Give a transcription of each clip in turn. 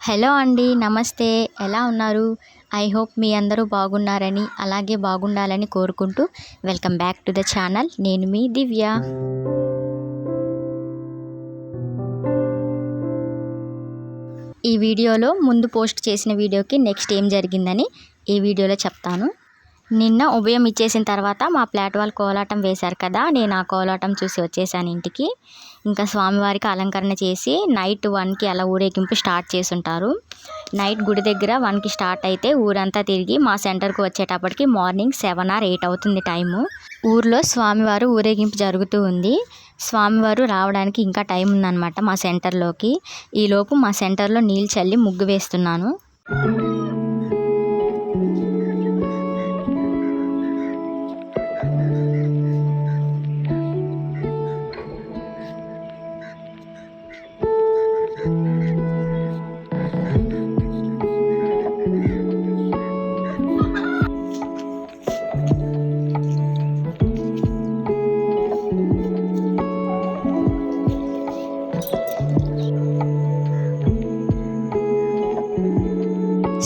Hello అండి. నమస్తే. ఎలా ఉన్నారు? ఐ హోప్ మీ అందరూ బాగున్నారని, అలాగే బాగుండాలని కోరుకుంటూ welcome back to the channel. నేను మీ దివ్య. ఈ వీడియోలో ముందు పోస్ట్ చేసిన వీడియోకి నెక్స్ట్ ఏం జరిగిందని ఈ వీడియోలో చెప్తాను. నిన్న ఉభయం ఇచ్చేసిన తర్వాత మా ఫ్లాట్ వాళ్ళు కోలాటం వేశారు కదా, నేను ఆ కోలాటం చూసి వచ్చేసాను ఇంటికి. ఇంకా స్వామివారికి అలంకరణ చేసి నైట్ 1కి అలా ఊరేగింపు స్టార్ట్ చేసుంటారు. నైట్ గుడి దగ్గర 1కి స్టార్ట్ అయితే ఊరంతా తిరిగి మా సెంటర్కి వచ్చేటప్పటికి మార్నింగ్ 7 or 8 అవుతుంది టైము. ఊర్లో స్వామివారు ఊరేగింపు జరుగుతూ ఉంది. స్వామివారు రావడానికి ఇంకా టైం ఉందన్నమాట మా సెంటర్లోకి. ఈలోపు మా సెంటర్లో నీళ్ళు చల్లి ముగ్గు వేస్తున్నాను.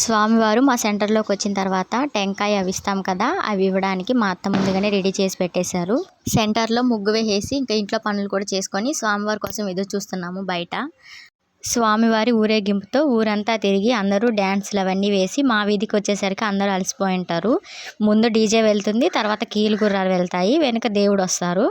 స్వామివారు మా సెంటర్లోకి వచ్చిన తర్వాత టెంకాయ అవి ఇస్తాం కదా, అవి ఇవ్వడానికి మా అత్త ముందుగానే రెడీ చేసి పెట్టేశారు. సెంటర్లో ముగ్గు వేసేసి ఇంకా ఇంట్లో పనులు కూడా చేసుకొని స్వామివారి కోసం ఎదురు చూస్తున్నాము బయట. స్వామివారి ఊరేగింపుతో ఊరంతా తిరిగి అందరూ డ్యాన్స్లు అవన్నీ వేసి మా వీధికి వచ్చేసరికి అందరూ అలసిపోయి ఉంటారు. ముందు డీజే వెళ్తుంది, తర్వాత కీలు గుర్రాలు వెళ్తాయి, వెనుక దేవుడు వస్తారు.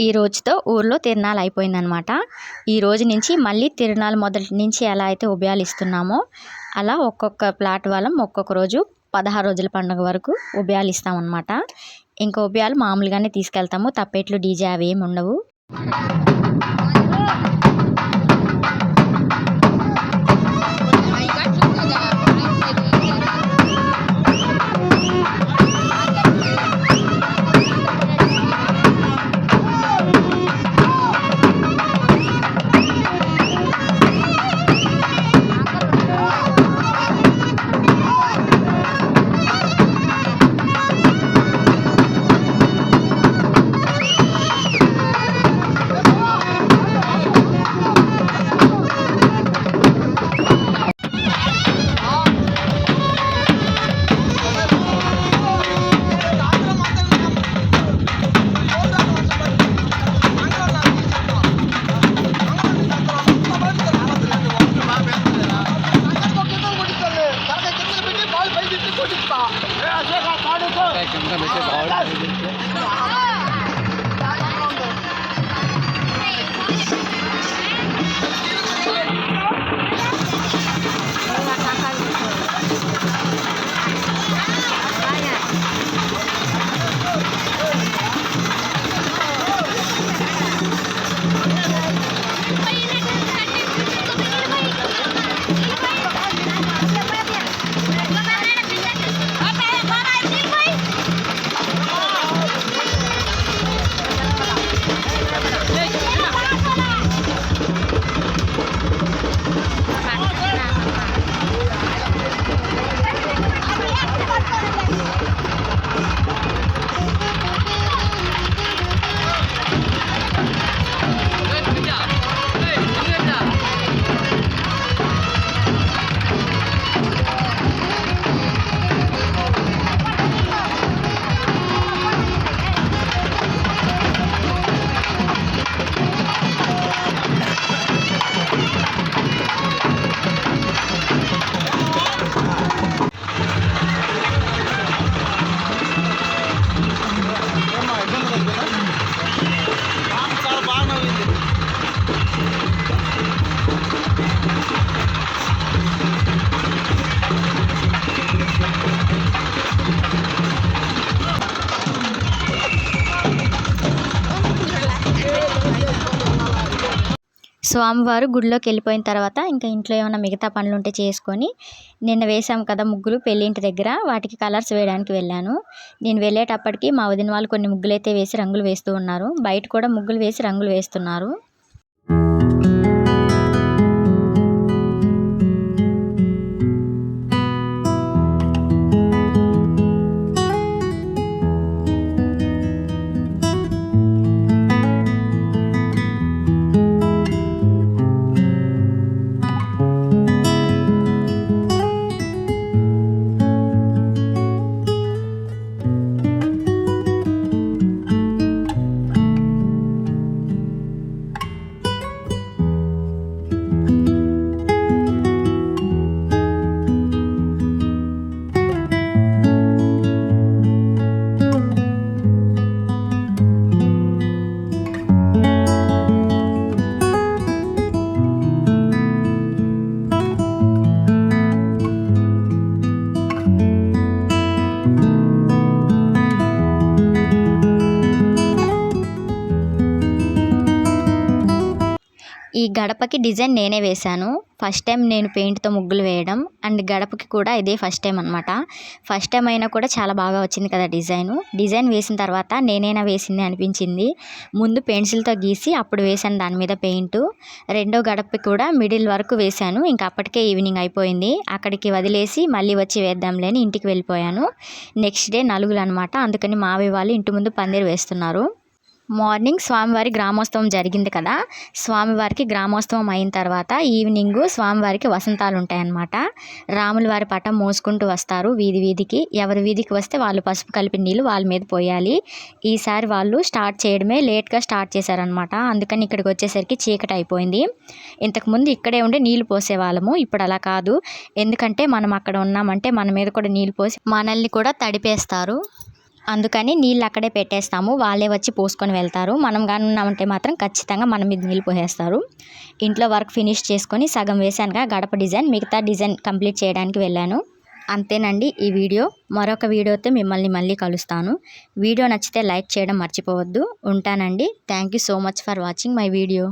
ఈ రోజుతో ఊర్లో తిరునాళ్ళు అయిపోయిందనమాట. ఈ రోజు నుంచి మళ్ళీ తిరునాళ్ళు మొదటి నుంచి ఎలా అయితే ఉభయాలు ఇస్తున్నామో అలా ఒక్కొక్క ప్లాట్ వాళ్ళం ఒక్కొక్క రోజు 16 రోజుల పండుగ వరకు ఉభయాలు ఇస్తామన్నమాట. ఇంకా ఉభయాలు మామూలుగానే తీసుకెళ్తాము, తప్పెట్లు డీజే అవి ఏమి ఉండవు. స్వామివారు గుడిలోకి వెళ్ళిపోయిన తర్వాత ఇంకా ఇంట్లో ఏమైనా మిగతా పనులు ఉంటే చేసుకొని, నిన్న వేసాం కదా ముగ్గులు పెళ్ళింటి దగ్గర, వాటికి కలర్స్ వేయడానికి వెళ్ళాను. నేను వెళ్ళేటప్పటికి మా వదిన వాళ్ళు కొన్ని ముగ్గులు అయితే వేసి రంగులు వేస్తూ ఉన్నారు. బయట కూడా ముగ్గులు వేసి రంగులు వేస్తున్నారు. ఈ గడపకి డిజైన్ నేనే వేశాను. ఫస్ట్ టైం నేను పెయింట్తో ముగ్గులు వేయడం, అండ్ గడపకి కూడా ఇదే ఫస్ట్ టైం అనమాట. ఫస్ట్ టైం అయినా కూడా చాలా బాగా వచ్చింది కదా డిజైన్ వేసిన తర్వాత నేనైనా వేసింది అనిపించింది. ముందు పెన్సిల్తో గీసి అప్పుడు వేసాను దాని మీద పెయింట్. రెండో గడపకి కూడా మిడిల్ వరకు వేశాను. ఇంకా అప్పటికే ఈవినింగ్ అయిపోయింది. అక్కడికి వదిలేసి మళ్ళీ వచ్చి వేద్దాంలేని ఇంటికి వెళ్ళిపోయాను. నెక్స్ట్ డే నలుగులు అనమాట, అందుకని మావి వాళ్ళు ఇంటి ముందు పందిరి వేస్తున్నారు. మార్నింగ్ స్వామివారి గ్రామోత్సవం జరిగింది కదా, స్వామివారికి గ్రామోత్సవం అయిన తర్వాత ఈవినింగ్ స్వామివారికి వసంతాలు ఉంటాయన్నమాట. రాముల వారి పటం మోసుకుంటూ వస్తారు వీధి వీధికి. ఎవరి వీధికి వస్తే వాళ్ళు పసుపు కలిపిన నీళ్ళు వాళ్ళ మీద పోయాలి. ఈసారి వాళ్ళు స్టార్ట్ చేయడమే లేట్గా స్టార్ట్ చేశారనమాట. అందుకని ఇక్కడికి వచ్చేసరికి చీకటి అయిపోయింది. ఇంతకుముందు ఇక్కడే ఉండి నీళ్ళు పోసేవాళ్ళము, ఇప్పుడు అలా కాదు. ఎందుకంటే మనం అక్కడ ఉన్నామంటే మన మీద కూడా నీళ్ళు పోసి మనల్ని కూడా తడిపేస్తారు. అందుకని నీళ్ళు అక్కడే పెట్టేస్తాము, వాళ్ళే వచ్చి పోసుకొని వెళ్తారు. మనం కానీ ఉన్నామంటే మాత్రం ఖచ్చితంగా మన మీద నీళ్ళు పోసేస్తారు. ఇంట్లో వర్క్ ఫినిష్ చేసుకొని సగం వేసానుగా గడప డిజైన్, మిగతా డిజైన్ కంప్లీట్ చేయడానికి వెళ్ళాను. అంతేనండి ఈ వీడియో. మరొక వీడియోతో మిమ్మల్ని మళ్ళీ కలుస్తాను. వీడియో నచ్చితే లైక్ చేయడం మర్చిపోవద్దు. ఉంటానండి. Thank you so much for watching my video.